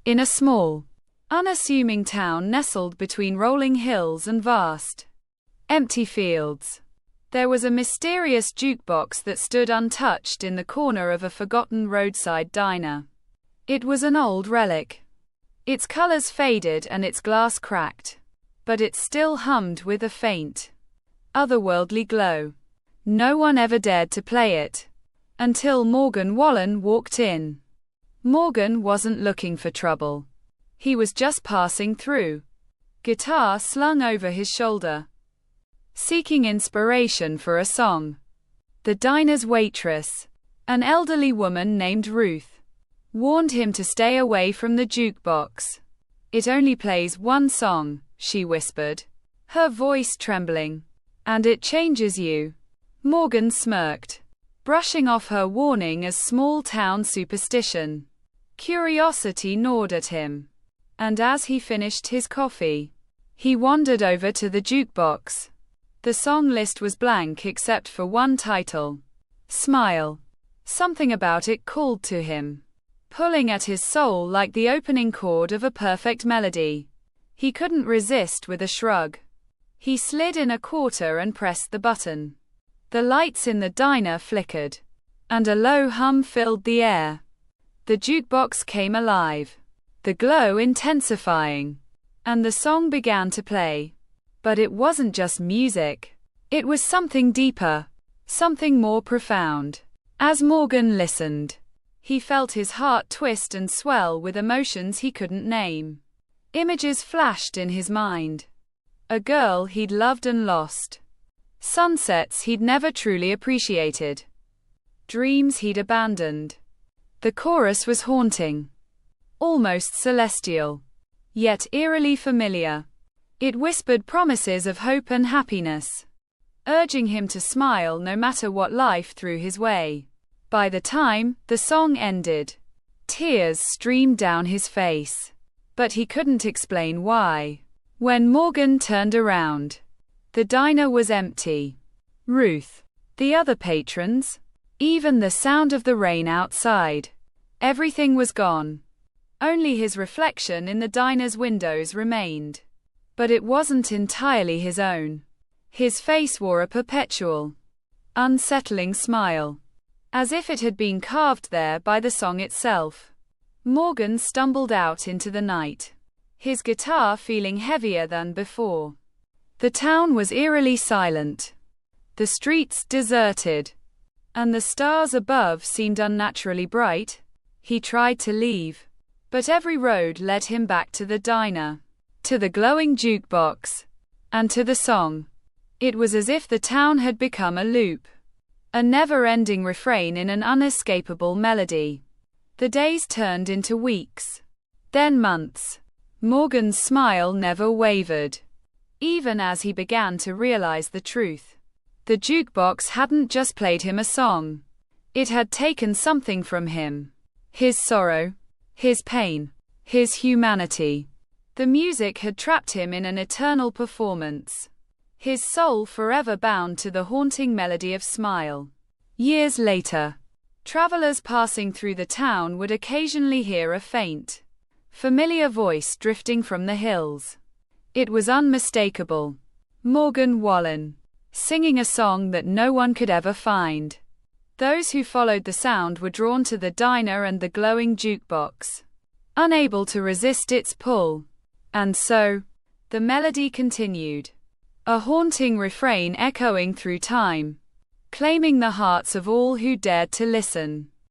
In a small, unassuming town nestled between rolling hills and vast, empty fields, there was a mysterious jukebox that stood untouched in the corner of a forgotten roadside diner. It was an old relic. Its colors faded and its glass cracked, but it still hummed with a faint, otherworldly glow. No one ever dared to play it, until Morgan Wallen walked in. Morgan wasn't looking for trouble. He was just passing through, guitar slung over his shoulder, seeking inspiration for a song. The diner's waitress, an elderly woman named Ruth, warned him to stay away from the jukebox. "It only plays one song," she whispered, her voice trembling. "And it changes you." Morgan smirked, brushing off her warning as small-town superstition. Curiosity gnawed at him, and as he finished his coffee, he wandered over to the jukebox. The song list was blank except for one title, "Smile." Something about it called to him, pulling at his soul like the opening chord of a perfect melody. He couldn't resist with a shrug. He slid in a quarter and pressed the button. The lights in the diner flickered, and a low hum filled the air. The jukebox came alive, the glow intensifying, and the song began to play. But it wasn't just music. It was something deeper, something more profound. As Morgan listened, he felt his heart twist and swell with emotions he couldn't name. Images flashed in his mind. A girl he'd loved and lost. Sunsets he'd never truly appreciated. Dreams he'd abandoned. The chorus was haunting, almost celestial, yet eerily familiar. It whispered promises of hope and happiness, urging him to smile no matter what life threw his way. By the time the song ended, tears streamed down his face, but he couldn't explain why. When Morgan turned around, the diner was empty. Ruth, the other patrons, even the sound of the rain outside, everything was gone. Only his reflection in the diner's windows remained. But it wasn't entirely his own. His face wore a perpetual, unsettling smile, as if it had been carved there by the song itself. Morgan stumbled out into the night, his guitar feeling heavier than before. The town was eerily silent, the streets deserted, and the stars above seemed unnaturally bright. He tried to leave, but every road led him back to the diner, to the glowing jukebox, and to the song. It was as if the town had become a loop, a never-ending refrain in an unescapable melody. The days turned into weeks, then months. Morgan's smile never wavered, even as he began to realize the truth. The jukebox hadn't just played him a song. It had taken something from him. His sorrow, his pain, his humanity. The music had trapped him in an eternal performance, his soul forever bound to the haunting melody of Smile. Years later, travelers passing through the town would occasionally hear a faint, familiar voice drifting from the hills. It was unmistakable. Morgan Wallen, singing a song that no one could ever find. Those who followed the sound were drawn to the diner and the glowing jukebox, unable to resist its pull. And so, the melody continued, a haunting refrain echoing through time, claiming the hearts of all who dared to listen.